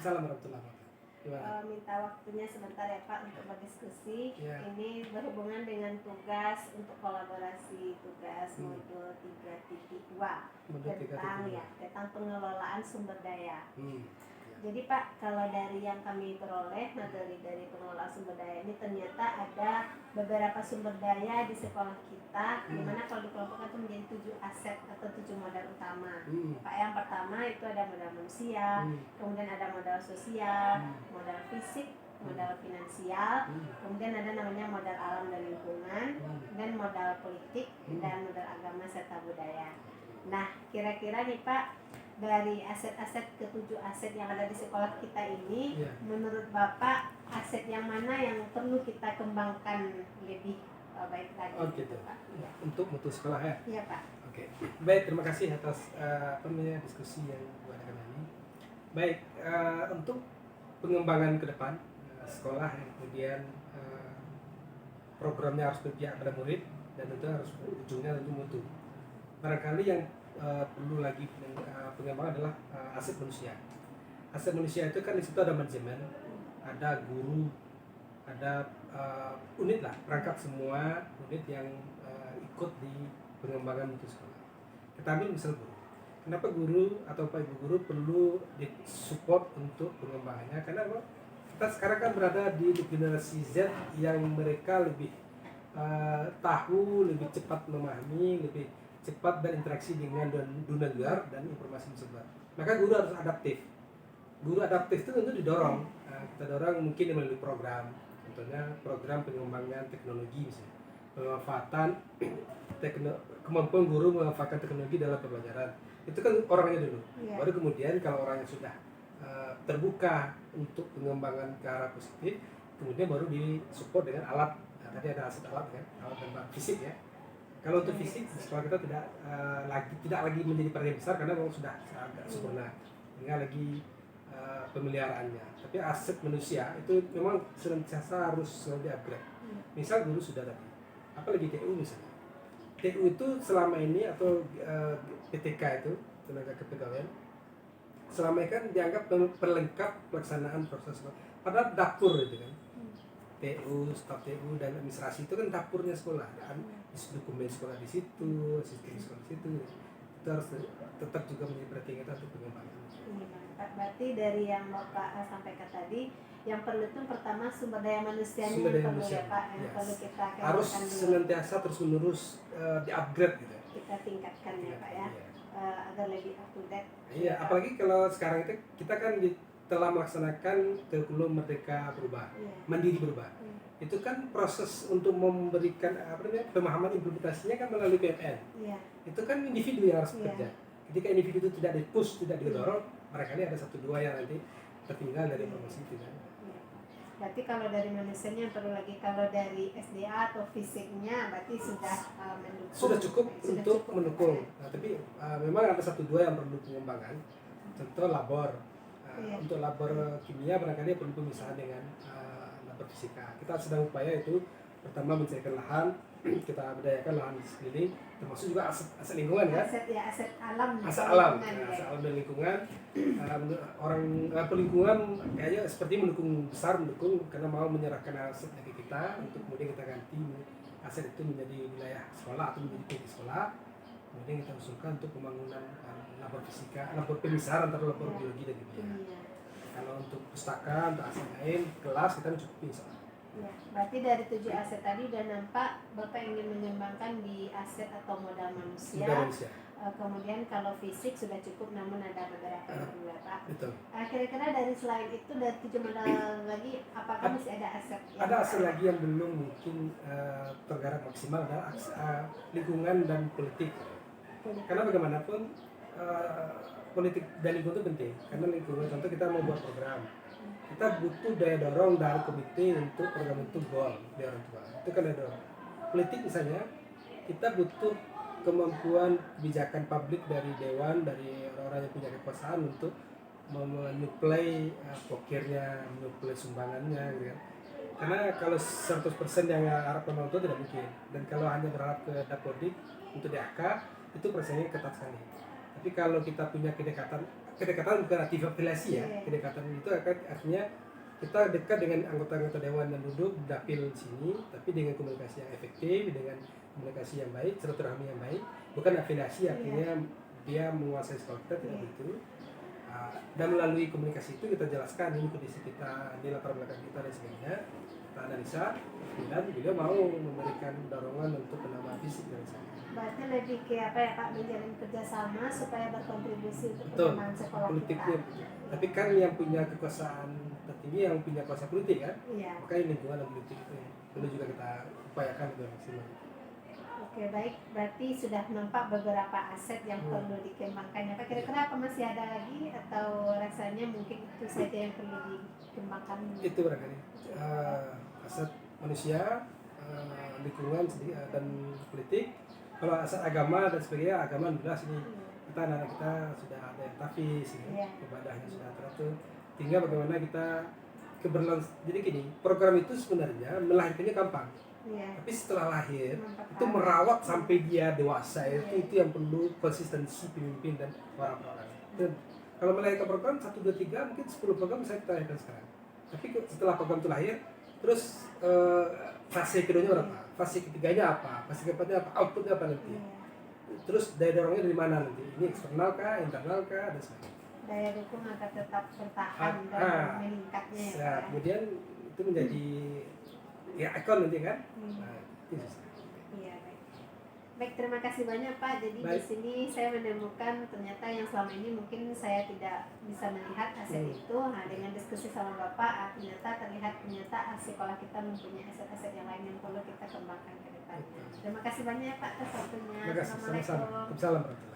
Waalaikumsalam warahmatullahi wabarakatuh. Gimana? Minta waktunya sebentar ya Pak untuk berdiskusi. Ya. Ini berhubungan dengan tugas untuk kolaborasi tugas modul 3.2 Modul tentang 3.2. tentang pengelolaan sumber daya. Ya. Jadi Pak, kalau dari yang kami peroleh dari pengelolaan sumber daya ini ternyata ada beberapa sumber daya di sekolah kita, di mana kalau dikelompokkan itu menjadi 7 aset atau 7 modal utama. Pak, yang pertama itu ada modal manusia, kemudian ada modal sosial, modal fisik, modal finansial, kemudian ada namanya modal alam dan lingkungan, dan modal politik, dan modal agama serta budaya. Nah, kira-kira nih Pak, dari aset-aset ke-7 aset yang ada di sekolah kita ini, menurut Bapak aset yang mana yang perlu kita kembangkan lebih baik lagi? Oh gitu, Pak. Ya. Untuk mutu sekolah ya? Iya Pak. Oke, baik, terima kasih atas diskusi yang diadakan ini. Baik, untuk pengembangan ke depan sekolah yang kemudian programnya harus berpihak pada murid dan tentu harus ujungnya tentu mutu. Barangkali yang perlu lagi pengembangan adalah aset manusia. Aset manusia itu kan di situ ada manajemen, ada guru, ada unit lah, perangkat semua unit yang ikut di pengembangan mutu sekolah. Kita ambil misal guru. Kenapa guru atau Pak Ibu guru perlu disupport untuk pengembangannya? Karena kita sekarang kan berada di generasi Z yang mereka lebih tahu, lebih cepat memahami, lebih cepat berinteraksi dengan dunia luar dan informasi tersebut. Maka guru harus adaptif. Guru adaptif itu tentu didorong. Kita dorong mungkin melalui program, contohnya program pengembangan teknologi misalnya, pemanfaatan kemampuan guru memanfaatkan teknologi dalam pembelajaran. Itu kan orangnya dulu. Baru kemudian kalau orangnya sudah terbuka untuk pengembangan ke arah positif, kemudian baru disupport dengan alat. Tadi ada aset alat kan, alat dan bahan fisik ya. Kalau untuk fisik sekolah kita tidak lagi menjadi perhatian besar karena memang sudah agak sempurna, tinggal lagi pemeliharaannya. Tapi aset manusia itu memang senantiasa harus selalu di-upgrade. Misal guru sudah tadi, apalagi TU misalnya. TU itu selama ini atau PTK itu tenaga kepegawaian selama ini kan dianggap perlengkap pelaksanaan proses. Padahal dapur itu kan. TU, staf TU dan administrasi itu kan dapurnya sekolah, kan dokumen sekolah di situ, sistem sekolah di situ, itu harus tetap juga menjadi perhatian kita untuk pengembangan. Berarti dari yang Bapak sampaikan tadi, yang perlu itu pertama sumber daya manusianya sumber daya yang perlu manusia, ya Pak, yang perlu kita harus dulu. Senantiasa terus menerus di-upgrade gitu. Kita tingkatkan ya Pak ya, agar lebih up to date. Iya, apalagi kalau sekarang itu kita kan telah melaksanakan kurikulum Merdeka Berubah, Mandiri Berubah. Itu kan proses untuk memberikan pemahaman implementasinya kan melalui PMN. Itu kan individu yang harus bekerja. Ketika individu itu tidak di-push, tidak didorong, barangkali ada 1-2 yang nanti tertinggal dari promosi itu kan. Berarti kalau dari manusianya perlu lagi, kalau dari SDA atau fisiknya berarti sudah mendukung. Sudah cukup untuk mendukung. Nah, tapi memang ada 1-2 yang perlu pengembangan. Contoh labor. Untuk labor kimia barangkali perlu pemisahan dengan labor fisika. Kita sedang upaya itu pertama mencarikan lahan, kita berdayakan lahan di sekeliling, termasuk juga aset lingkungan kan? Aset alam. Aset alam dan lingkungan. Orang pelingkungan kayaknya seperti mendukung karena mau menyerahkan aset bagi kita untuk kemudian kita ganti aset itu menjadi wilayah sekolah atau menjadi milik sekolah. Kemudian kita usulkan untuk pembangunan labor fisika, labor pemisahan antara labor biologi dan kimia. Kalau untuk pustaka, untuk aset lain, kelas kita mencukupi misalnya. Ya, berarti dari 7 aset tadi udah nampak Bapak ingin mengembangkan di aset atau modal manusia. Kemudian kalau fisik sudah cukup, namun ada beberapa yang perlu Pak. Betul. Kira-kira dari selain itu, dari 7 modal lagi, apakah masih ada aset? Ada aset lagi yang belum mungkin tergarap maksimal, adalah lingkungan dan politik. Karena bagaimanapun politik dan lingkungan itu penting. Karena lingkungan, contoh kita mau buat program, kita butuh daya dorong dari komite untuk program itu goal dari orang tua. Itu kan daya dorong. Politik misalnya, kita butuh kemampuan kebijakan publik dari dewan, dari orang-orang yang punya kekuasaan untuk menyuplai pokirnya, menyuplai sumbangannya gitu kan. Karena kalau 100% yang harap penonton tidak mungkin. Dan kalau hanya berharap ke Dapodik untuk DAK, itu prosesnya ketat sekali. Tapi kalau kita punya kedekatan bukan aktif afiliasi ya, Iya. kedekatan itu artinya kita dekat dengan anggota-anggota dewan dan duduk dapil sini, tapi dengan komunikasi yang efektif, dengan komunikasi yang baik, silaturahmi yang baik, bukan afiliasi artinya dia menguasai sekolah kita, tidak Iya. begitu. Dan melalui komunikasi itu kita jelaskan ini kondisi kita, ini latar belakang kita dan sebagainya, kita analisa, dan beliau mau memberikan dorongan untuk penambahan fisik dan sebagainya. Berarti lebih ke apa ya Pak, menjalin kerjasama supaya berkontribusi untuk Betul, pengembangan sekolah politiknya. kita. Tapi kan yang punya kekuasaan tertinggi yang punya kuasa politik kan, Iya. makanya lingkungan dan politik itu perlu juga kita upayakan untuk maksimal. Oke, baik. Berarti sudah nampak beberapa aset yang perlu dikembangkan ya Pak. Kira-kira apa masih ada lagi atau rasanya mungkin itu saja yang perlu dikembangkan? Itu barangkali aset manusia, lingkungan dan politik. Kalau aset agama dan sebagainya, agama jelas ini kita anak-anak kita sudah ada yang tafiz, Iya. ibadahnya sudah teratur. Tinggal bagaimana kita jadi gini, program itu sebenarnya melahirkannya gampang. Iya. Tapi setelah lahir Mantap, itu Pak. merawat sampai dia dewasa itu yang perlu konsistensi pemimpin dan orang-orang. Dan kalau melahirkan program 1, 2, 3 mungkin 10 program bisa kita lahirkan sekarang. Tapi setelah program itu lahir, terus fase keduanya berapa? Fase ketiganya apa? Fase keempatnya apa? Outputnya apa nanti? Iya. Terus daya dorongnya dari mana nanti? Ini eksternal kah, internal kah, dan sebagainya. Daya dukung agar tetap bertahan dan meningkatnya ya Nah, Pak. kemudian itu menjadi ya ikon nanti kan? Nah, itu susah. Iya, baik. Baik, terima kasih banyak Pak. Jadi di Baik. sini saya menemukan ternyata yang selama ini mungkin saya tidak bisa melihat aset itu. Nah, dengan diskusi sama Bapak, ternyata sekolah kita mempunyai aset-aset yang lain yang perlu kita kembangkan ke depan. Terima kasih banyak Pak atas waktunya. Terima kasih, sama-sama. Assalamualaikum. Waalaikumsalam.